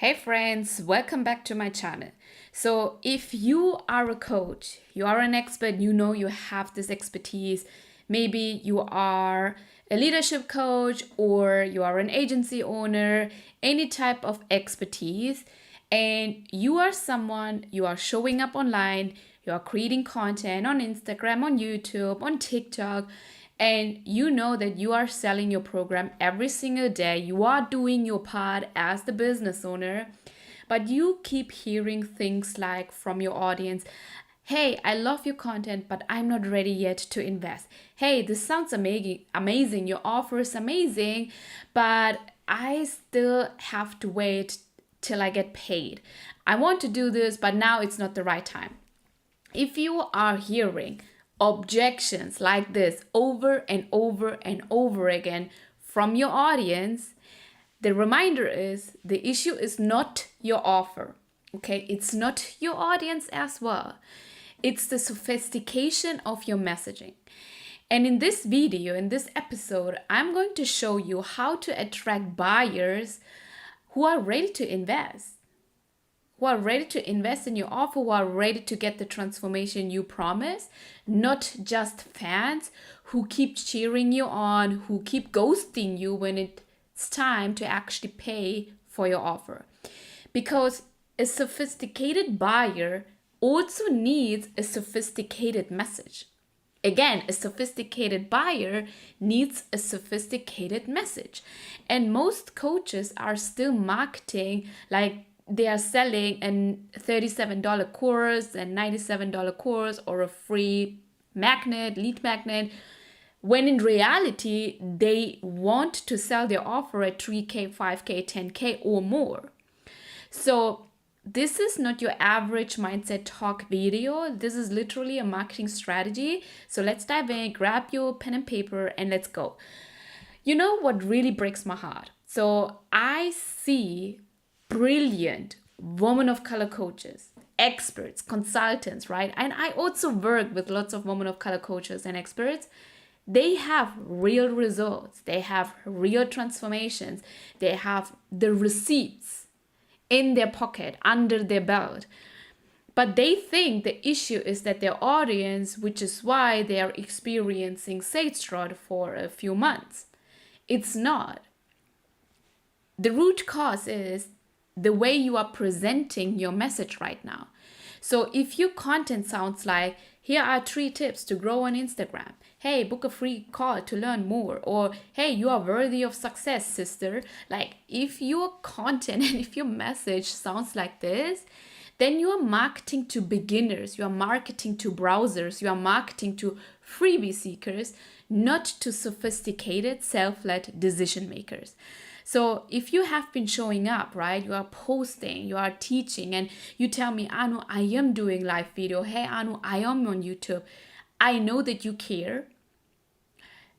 Hey friends, welcome back to my channel. So if you are a coach, you are an expert, you know you have this expertise. Maybe you are a leadership coach or you are an agency owner, any type of expertise, and you are someone, you are showing up online, you are creating content on Instagram, on YouTube, on TikTok, and you know that you are selling your program every single day, you are doing your part as the business owner, but you keep hearing things like from your audience, hey, I love your content, but I'm not ready yet to invest. Hey, this sounds amazing. Your offer is amazing, but I still have to wait till I get paid. I want to do this, but now it's not the right time. If you are hearing objections like this over and over and over again from your audience, the reminder is the issue is not your offer. Okay, it's not your audience as well. It's the sophistication of your messaging. And in this video, in this episode, I'm going to show you how to attract buyers who are ready to invest. Who are ready to invest in your offer, who are ready to get the transformation you promise, not just fans who keep cheering you on, who keep ghosting you when it's time to actually pay for your offer. Because a sophisticated buyer also needs a sophisticated message. Again, a sophisticated buyer needs a sophisticated message. And most coaches are still marketing like they are selling a $37 course and $97 course or a free lead magnet, when in reality, they want to sell their offer at 3K, 5K, 10K or more. So this is not your average mindset talk video. This is literally a marketing strategy. So let's dive in, grab your pen and paper, and let's go. You know what really breaks my heart? So I see brilliant women of color coaches, experts, consultants, right? And I also work with lots of women of color coaches and experts. They have real results. They have real transformations. They have the receipts in their pocket, under their belt. But they think the issue is that their audience, which is why they are experiencing sales drought for a few months. It's not. The root cause is the way you are presenting your message right now. So if your content sounds like, here are 3 tips to grow on Instagram. Hey, book a free call to learn more. Or, hey, you are worthy of success, sister. Like, if your content and if your message sounds like this, then you are marketing to beginners. You are marketing to browsers. You are marketing to freebie seekers, not to sophisticated, self-led decision makers. So if you have been showing up, right, you are posting, you are teaching, and you tell me, Anu, I am doing live video. Hey, Anu, I am on YouTube. I know that you care.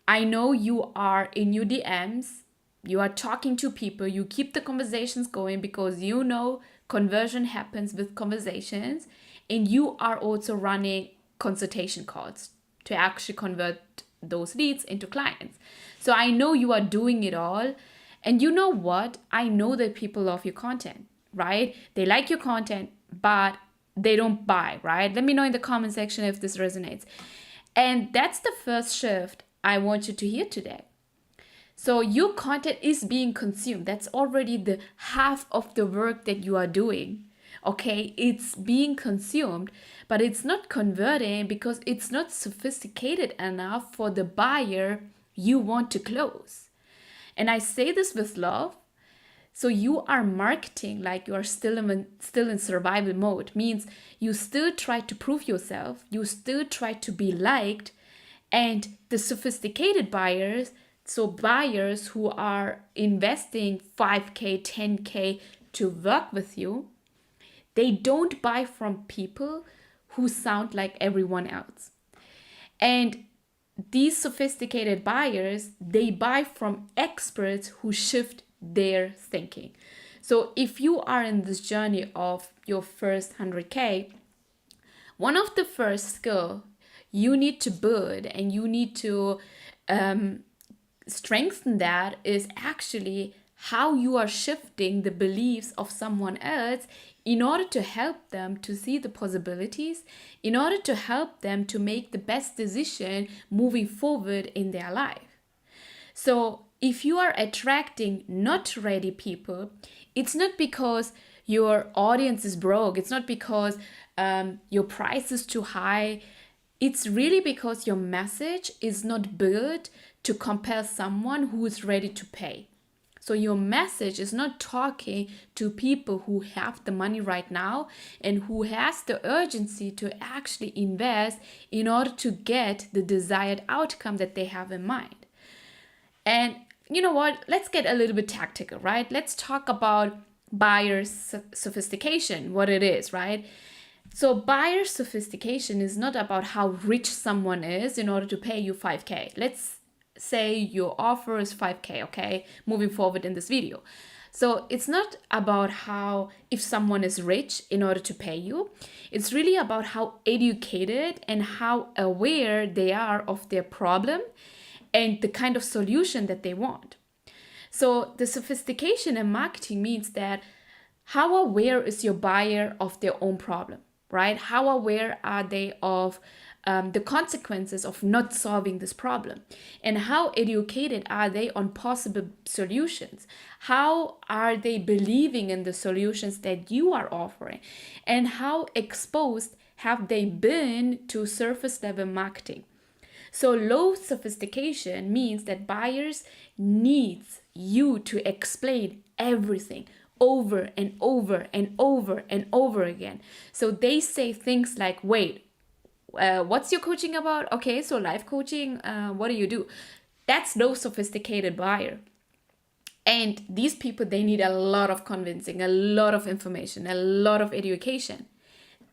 I know you are in your DMs. You are talking to people. You keep the conversations going because you know conversion happens with conversations. And you are also running consultation calls to actually convert those leads into clients. So I know you are doing it all. And you know what? I know that people love your content, right? They like your content, but they don't buy, right? Let me know in the comment section if this resonates. And that's the first shift I want you to hear today. So your content is being consumed. That's already the half of the work that you are doing. Okay, it's being consumed, but it's not converting because it's not sophisticated enough for the buyer you want to close. And I say this with love. So you are marketing like you are still in survival mode. Means you still try to prove yourself. You still try to be liked. And the sophisticated buyers, so buyers who are investing 5K, 10K to work with you, they don't buy from people who sound like everyone else. And these sophisticated buyers, they buy from experts who shift their thinking. So if you are in this journey of your first 100K, one of the first skill you need to build and you need to strengthen that is actually how you are shifting the beliefs of someone else in order to help them to see the possibilities, in order to help them to make the best decision moving forward in their life. So if you are attracting not ready people, it's not because your audience is broke, it's not because your price is too high. It's really because your message is not built to compel someone who is ready to pay. So your message is not talking to people who have the money right now and who has the urgency to actually invest in order to get the desired outcome that they have in mind. And you know what? Let's get a little bit tactical, right? Let's talk about buyer sophistication, what it is, right? So buyer sophistication is not about how rich someone is in order to pay you 5K. Let's say your offer is 5K, okay? Moving forward in this video. So it's not about how if someone is rich in order to pay you. It's really about how educated and how aware they are of their problem and the kind of solution that they want. So the sophistication in marketing means that how aware is your buyer of their own problem, right? How aware are they of the consequences of not solving this problem? And how educated are they on possible solutions? How are they believing in the solutions that you are offering? And how exposed have they been to surface level marketing? So low sophistication means that buyers needs you to explain everything over and over and over and over again. So they say things like, wait, what's your coaching about? Okay, so life coaching, what do? That's low sophisticated buyer. And these people, they need a lot of convincing, a lot of information, a lot of education.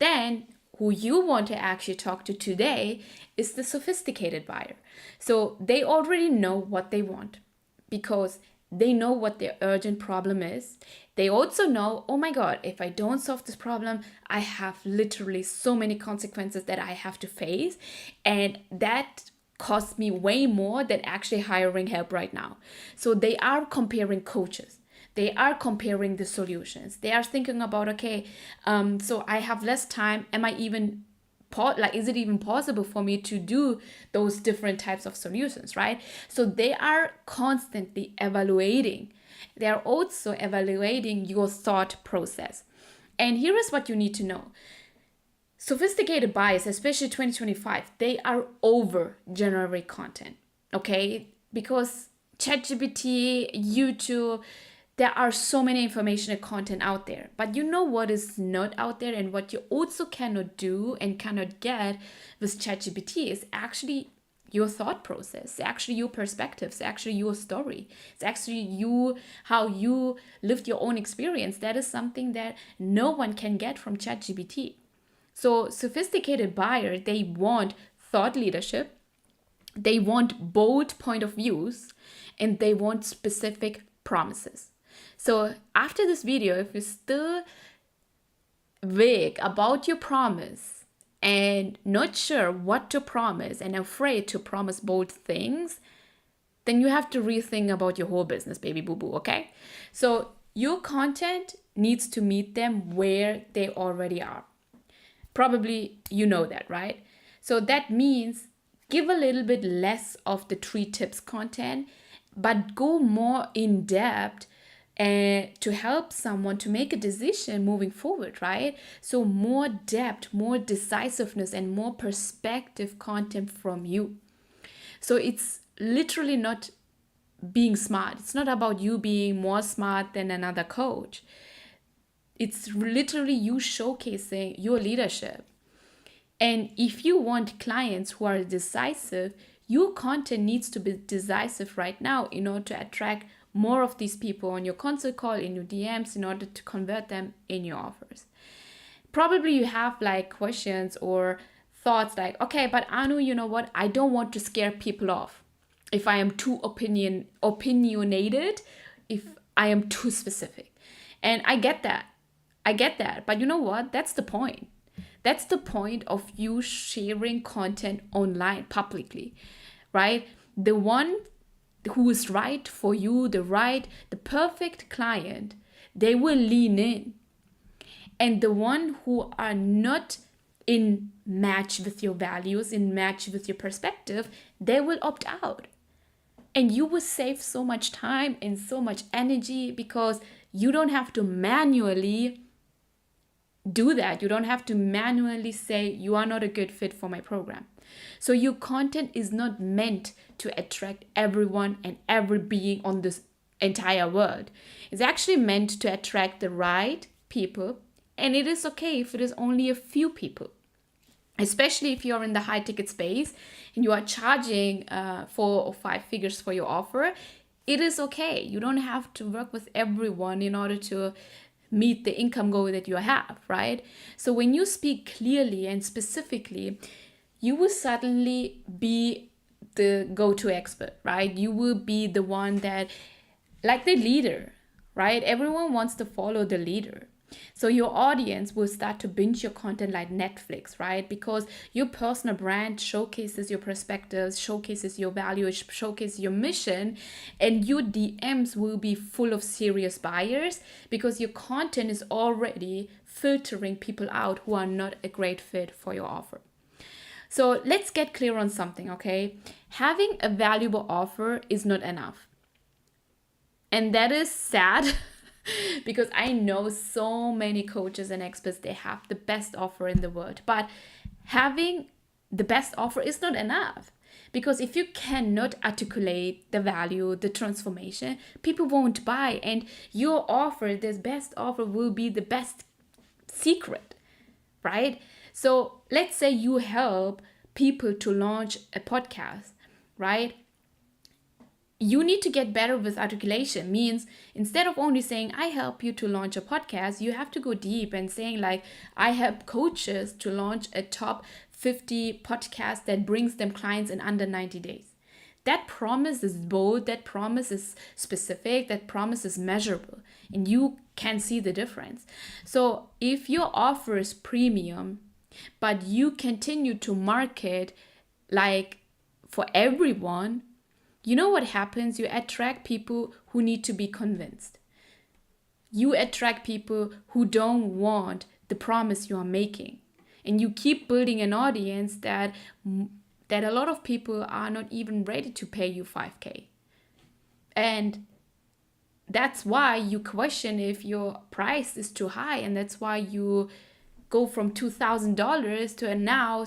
Then who you want to actually talk to today is the sophisticated buyer. So they already know what they want because they know what their urgent problem is. They also know, oh my God, if I don't solve this problem, I have literally so many consequences that I have to face. And that costs me way more than actually hiring help right now. So they are comparing coaches. They are comparing the solutions. They are thinking about, okay, so I have less time. Am I even is it even possible for me to do those different types of solutions, right? So they are constantly evaluating. They are also evaluating your thought process. And here is what you need to know. Sophisticated buyers, especially 2025, they are over generate content, okay? Because ChatGPT, YouTube, there are so many information and content out there. But you know what is not out there and what you also cannot do and cannot get with ChatGPT is actually your thought process, actually your perspectives, actually your story. It's actually you, how you lived your own experience. That is something that no one can get from ChatGPT. So sophisticated buyer, they want thought leadership, they want bold point of views, and they want specific promises. So after this video, if you're still vague about your promise and not sure what to promise and afraid to promise bold things, then you have to rethink about your whole business, baby boo-boo, okay? So your content needs to meet them where they already are. Probably you know that, right? So that means give a little bit less of the 3 tips content, but go more in depth to help someone to make a decision moving forward, right? So more depth, more decisiveness, and more perspective content from you. So it's literally not being smart. It's not about you being more smart than another coach. It's literally you showcasing your leadership. And if you want clients who are decisive, your content needs to be decisive right now in order to attract more of these people on your consult call, in your DMs, in order to convert them in your offers. Probably you have like questions or thoughts like, okay, but Anu, you know what? I don't want to scare people off if I am too opinionated, if I am too specific. And I get that. But you know what? That's the point. That's the point of you sharing content online publicly, right? The one who is right for you, the perfect client, they will lean in. And the one who are not in match with your values, in match with your perspective, they will opt out. And you will save so much time and so much energy, because you don't have to manually do that. You don't have to manually say you are not a good fit for my program. So your content is not meant to attract everyone and every being on this entire world. It's actually meant to attract the right people, and it is okay if it is only a few people. Especially if you're in the high ticket space and you are charging 4 or 5 figures for your offer, it is okay. You don't have to work with everyone in order to meet the income goal that you have, right? So when you speak clearly and specifically, you will suddenly be the go-to expert, right? You will be the one that, like the leader, right? Everyone wants to follow the leader. So your audience will start to binge your content like Netflix, right? Because your personal brand showcases your perspectives, showcases your value, showcases your mission, and your DMs will be full of serious buyers, because your content is already filtering people out who are not a great fit for your offer. So let's get clear on something, okay? Having a valuable offer is not enough. And that is sad. Because I know so many coaches and experts, they have the best offer in the world. But having the best offer is not enough. Because if you cannot articulate the value, the transformation, people won't buy. And your offer, this best offer, will be the best secret, right? So let's say you help people to launch a podcast, right? You need to get better with articulation. Means instead of only saying I help you to launch a podcast, you have to go deep and saying like I help coaches to launch a top 50 podcast that brings them clients in under 90 days. That promise is bold, that promise is specific, that promise is measurable, and you can see the difference. So if your offer is premium, but you continue to market like for everyone, you know what happens? You attract people who need to be convinced. You attract people who don't want the promise you are making. And you keep building an audience that a lot of people are not even ready to pay you 5K. And that's why you question if your price is too high. And that's why you go from $2,000 to now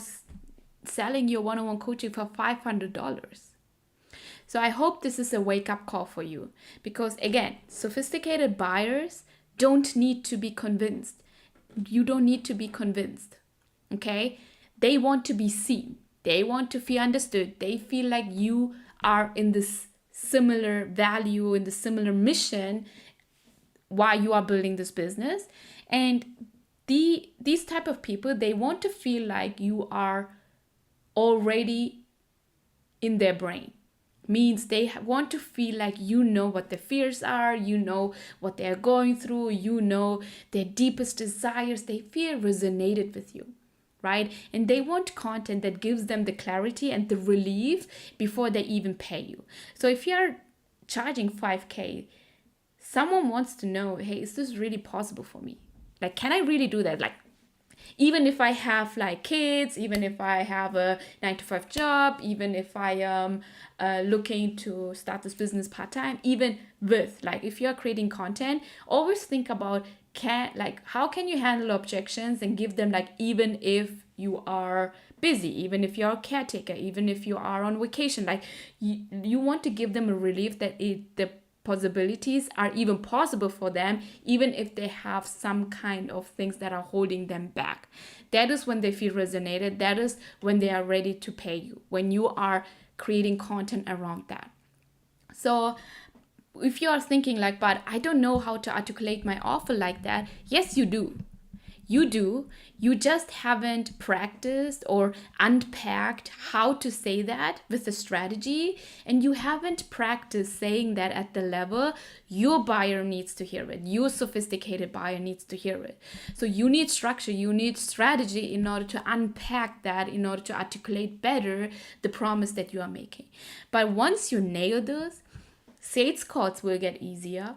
selling your one-on-one coaching for $500. So I hope this is a wake-up call for you, because again, sophisticated buyers don't need to be convinced. You don't need to be convinced, okay? They want to be seen. They want to feel understood. They feel like you are in this similar value, in the similar mission while you are building this business. And these type of people, they want to feel like you are already in their brain. Means they want to feel like you know what their fears are, you know what they're going through, you know their deepest desires. They feel resonated with you, right? And they want content that gives them the clarity and the relief before they even pay you. So if you're charging 5K, someone wants to know, hey, is this really possible for me? Like, can I really do that? Like, even if I have like kids, even if I have a 9-to-5 job, even if I am looking to start this business part-time, even with like, if you're creating content, always think about how can you handle objections and give them, like, even if you are busy, even if you're a caretaker, even if you are on vacation, like you want to give them a relief that the possibilities are even possible for them, even if they have some kind of things that are holding them back. That is when they feel resonated. That is when they are ready to pay you, when you are creating content around that. So if you are thinking like, but I don't know how to articulate my offer like that, yes, you do. You do. You just haven't practiced or unpacked how to say that with a strategy, and you haven't practiced saying that at the level your buyer needs to hear it. Your sophisticated buyer needs to hear it. So you need structure, you need strategy in order to unpack that, in order to articulate better the promise that you are making. But once you nail this, Sales calls will get easier.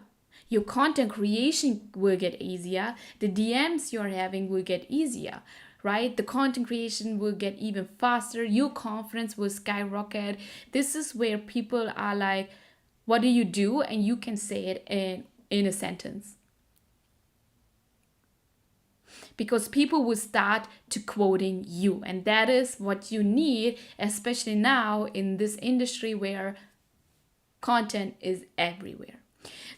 Your content creation will get easier. The DMs you're having will get easier, right? The content creation will get even faster. Your confidence will skyrocket. This is where people are like, what do you do? And you can say it in a sentence. Because people will start to quoting you. And that is what you need, especially now in this industry where content is everywhere.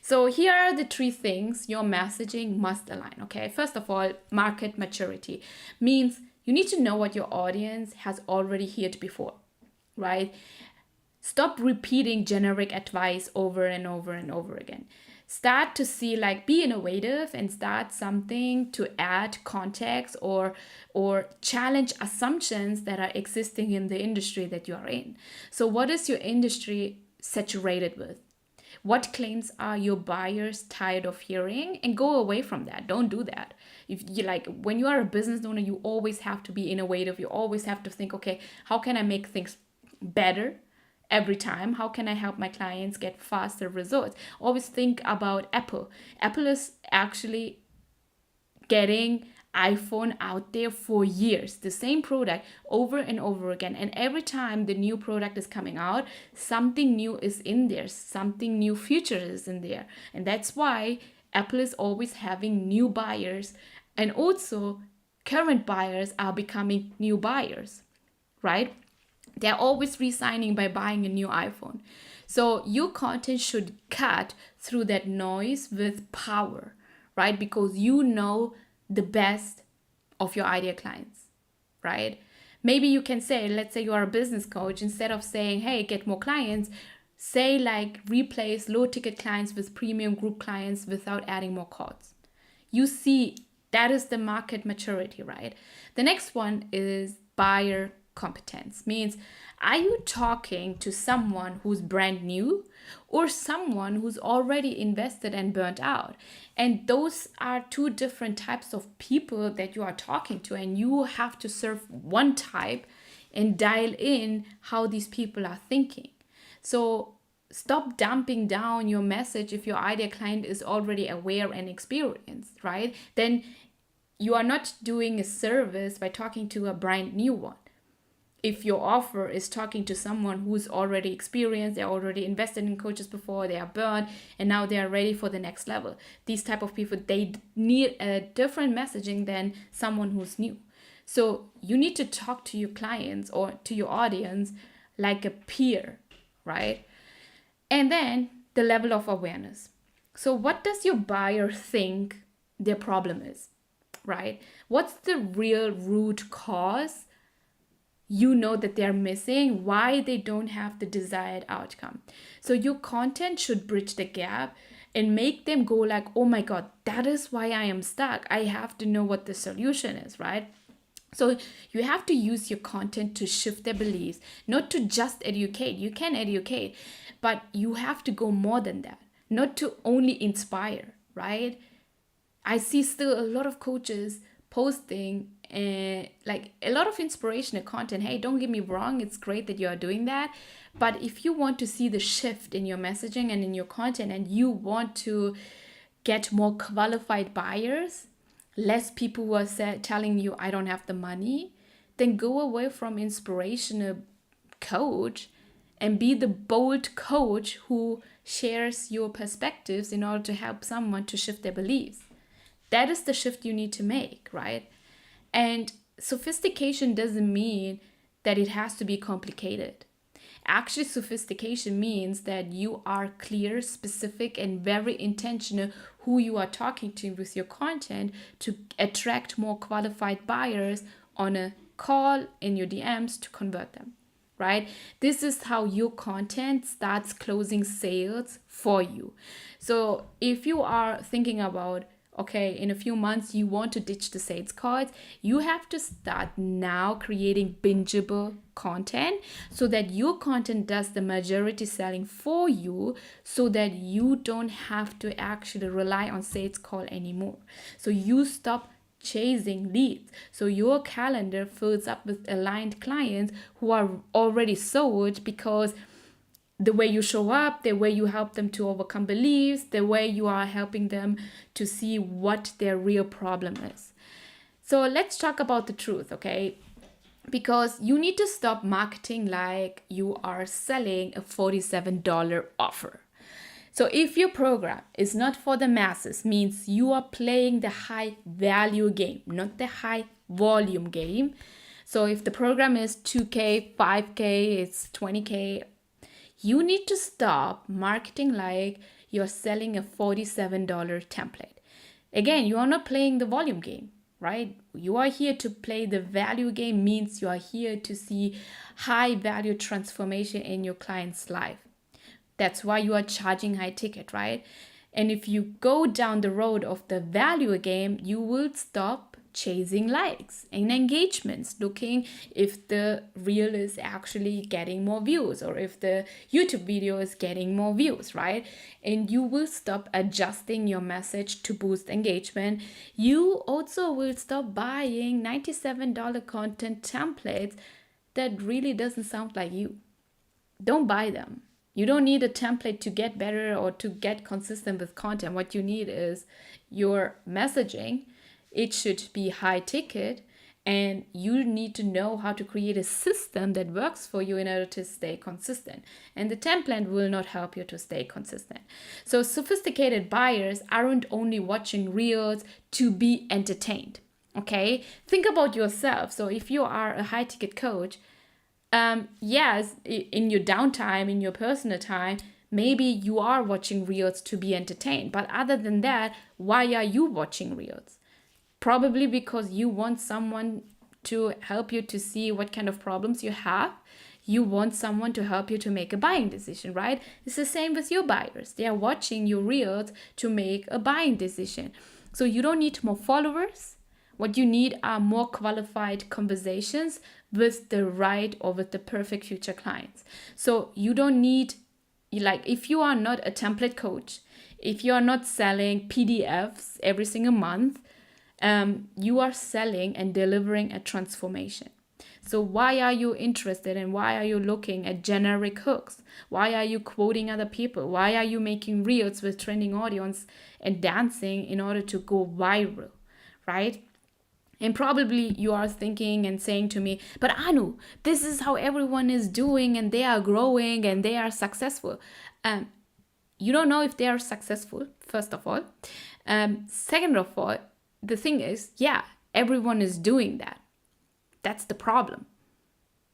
So here are the 3 things your messaging must align, okay? First of all, market maturity means you need to know what your audience has already heard before, right? Stop repeating generic advice over and over and over again. Start to see, like, be innovative and start something to add context or challenge assumptions that are existing in the industry that you are in. So what is your industry saturated with? What claims are your buyers tired of hearing? And go away from that. Don't do that. If you like, when you are a business owner, you always have to be innovative. You always have to think, okay, how can I make things better every time? How can I help my clients get faster results? Always think about Apple. Apple is actually getting iPhone out there for years, the same product over and over again. And every time the new product is coming out, something new is in there, something new feature is in there. And that's why Apple is always having new buyers, and also current buyers are becoming new buyers, right? They're always re-signing by buying a new iPhone. So your content should cut through that noise with power, right? Because you know the best of your ideal clients, right? Maybe you can say, let's say you are a business coach, instead of saying, hey, get more clients, say like replace low ticket clients with premium group clients without adding more calls. You see, that is the market maturity, right? The next one is buyer competence. Means, are you talking to someone who's brand new or someone who's already invested and burnt out? And those are 2 different types of people that you are talking to, and you have to serve one type and dial in how these people are thinking. So stop dumping down your message if your ideal client is already aware and experienced, right? Then you are not doing a service by talking to a brand new one. If your offer is talking to someone who's already experienced, they're already invested in coaches before, they are burned, and now they are ready for the next level. These type of people, they need a different messaging than someone who's new. So you need to talk to your clients or to your audience like a peer, right? And then the level of awareness. So what does your buyer think their problem is, right? What's the real root cause you know that they're missing, why they don't have the desired outcome? So your content should bridge the gap and make them go like, oh my God, that is why I am stuck. I have to know what the solution is, right? So you have to use your content to shift their beliefs, not to just educate. You can educate, but you have to go more than that, not to only inspire, right? I see still a lot of coaches posting like a lot of inspirational content. Hey, don't get me wrong, it's great that you are doing that, but if you want to see the shift in your messaging and in your content, and you want to get more qualified buyers, less people who are telling you I don't have the money, then go away from inspirational coach and be the bold coach who shares your perspectives in order to help someone to shift their beliefs. That is the shift you need to make, right? And sophistication doesn't mean that it has to be complicated. Actually, sophistication means that you are clear, specific, and very intentional who you are talking to with your content to attract more qualified buyers on a call, in your DMs, to convert them, right? This is how your content starts closing sales for you. So if you are thinking about, okay, in a few months you want to ditch the sales cards, you have to start now creating bingeable content so that your content does the majority selling for you, so that you don't have to actually rely on sales call anymore. So you stop chasing leads. So your calendar fills up with aligned clients who are already sold, because the way you show up, the way you help them to overcome beliefs, the way you are helping them to see what their real problem is. So let's talk about the truth, okay? Because you need to stop marketing like you are selling a $47 offer. So if your program is not for the masses, means you are playing the high value game, not the high volume game. So if the program is 2K, 5K, it's 20K, you need to stop marketing like you're selling a $47 template. Again, you are not playing the volume game, right? You are here to play the value game, means you are here to see high value transformation in your client's life. That's why you are charging high ticket, right? And if you go down the road of the value game, you will stop chasing likes and engagements, looking if the reel is actually getting more views or if the YouTube video is getting more views, right? And you will stop adjusting your message to boost engagement. You also will stop buying $97 content templates that really doesn't sound like you. Don't buy them. You don't need a template to get better or to get consistent with content. What you need is your messaging. It should be high ticket, and you need to know how to create a system that works for you in order to stay consistent. And the template will not help you to stay consistent. So sophisticated buyers aren't only watching reels to be entertained. Okay? Think about yourself. So if you are a high ticket coach, yes, in your downtime, in your personal time, maybe you are watching reels to be entertained. But other than that, why are you watching reels? Probably because you want someone to help you to see what kind of problems you have. You want someone to help you to make a buying decision, right? It's the same with your buyers. They are watching your reels to make a buying decision. So you don't need more followers. What you need are more qualified conversations with the right or with the perfect future clients. So you don't need, like, if you are not a template coach, if you are not selling PDFs every single month, you are selling and delivering a transformation. So why are you interested and why are you looking at generic hooks? Why are you quoting other people? Why are you making reels with trending audience and dancing in order to go viral, right? And probably you are thinking and saying to me, but Anu, this is how everyone is doing and they are growing and they are successful. You don't know if they are successful, first of all. Second of all, the thing is, yeah, everyone is doing that. That's the problem.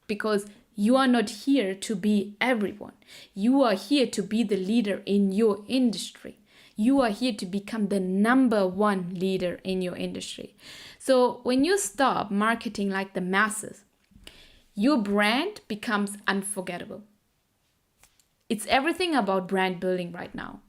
Because you are not here to be everyone. You are here to be the leader in your industry. You are here to become the number one leader in your industry. So when you stop marketing like the masses, your brand becomes unforgettable. It's everything about brand building right now.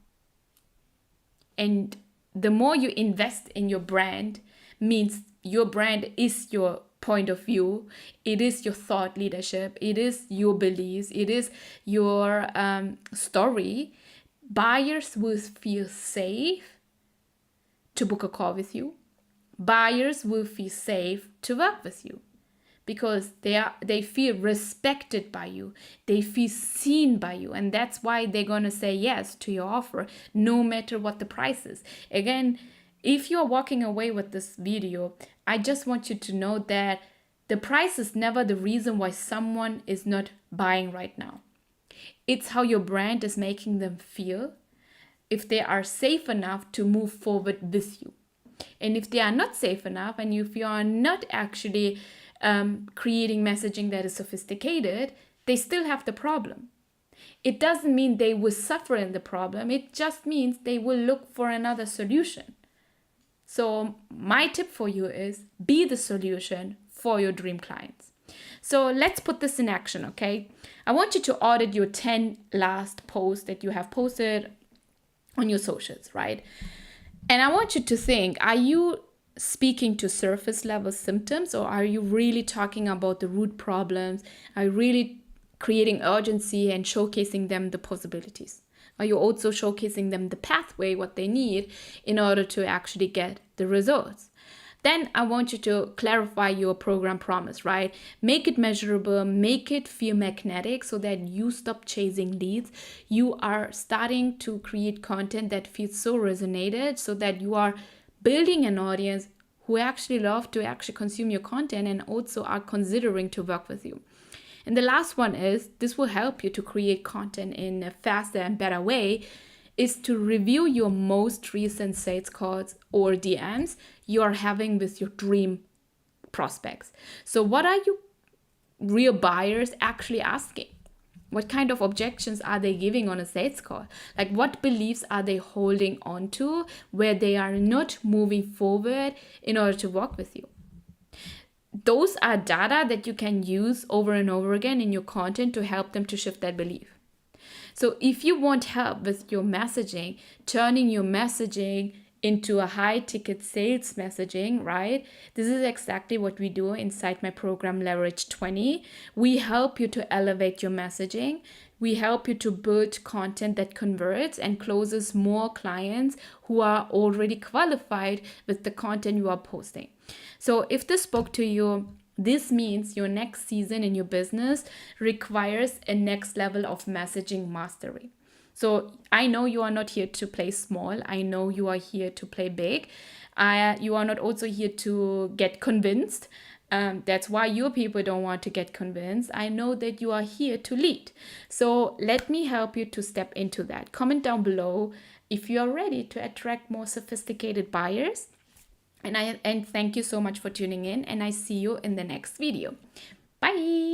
And the more you invest in your brand, means your brand is your point of view, it is your thought leadership, it is your beliefs, it is your story. Buyers will feel safe to book a call with you. Buyers will feel safe to work with you because they feel respected by you, they feel seen by you, and that's why they're gonna say yes to your offer no matter what the price is. Again, if you're walking away with this video, I just want you to know that the price is never the reason why someone is not buying right now. It's how your brand is making them feel, if they are safe enough to move forward with you. And if they are not safe enough, and if you are not actually creating messaging that is sophisticated, they still have the problem. It doesn't mean they will suffer in the problem. It just means they will look for another solution. So my tip for you is be the solution for your dream clients. So let's put this in action, okay? I want you to audit your 10 last posts that you have posted on your socials, right? And I want you to think, are you speaking to surface level symptoms, or are you really talking about the root problems? Are you really creating urgency and showcasing them the possibilities? Are you also showcasing them the pathway, what they need in order to actually get the results? Then I want you to clarify your program promise, right? Make it measurable, make it feel magnetic so that you stop chasing leads. You are starting to create content that feels so resonated so that you are building an audience who actually love to actually consume your content and also are considering to work with you. And the last one is, this will help you to create content in a faster and better way, is to review your most recent sales calls or DMs you are having with your dream prospects. So what are your real buyers actually asking? What kind of objections are they giving on a sales call? Like, what beliefs are they holding on to where they are not moving forward in order to work with you? Those are data that you can use over and over again in your content to help them to shift that belief. So if you want help with your messaging, turning your messaging into a high ticket sales messaging, right? This is exactly what we do inside my program Leverage 20. We help you to elevate your messaging. We help you to build content that converts and closes more clients who are already qualified with the content you are posting. So if this spoke to you, this means your next season in your business requires a next level of messaging mastery. So I know you are not here to play small. I know you are here to play big. You are not also here to get convinced. That's why your people don't want to get convinced. I know that you are here to lead. So let me help you to step into that. Comment down below if you are ready to attract more sophisticated buyers. And thank you so much for tuning in, and I see you in the next video. Bye.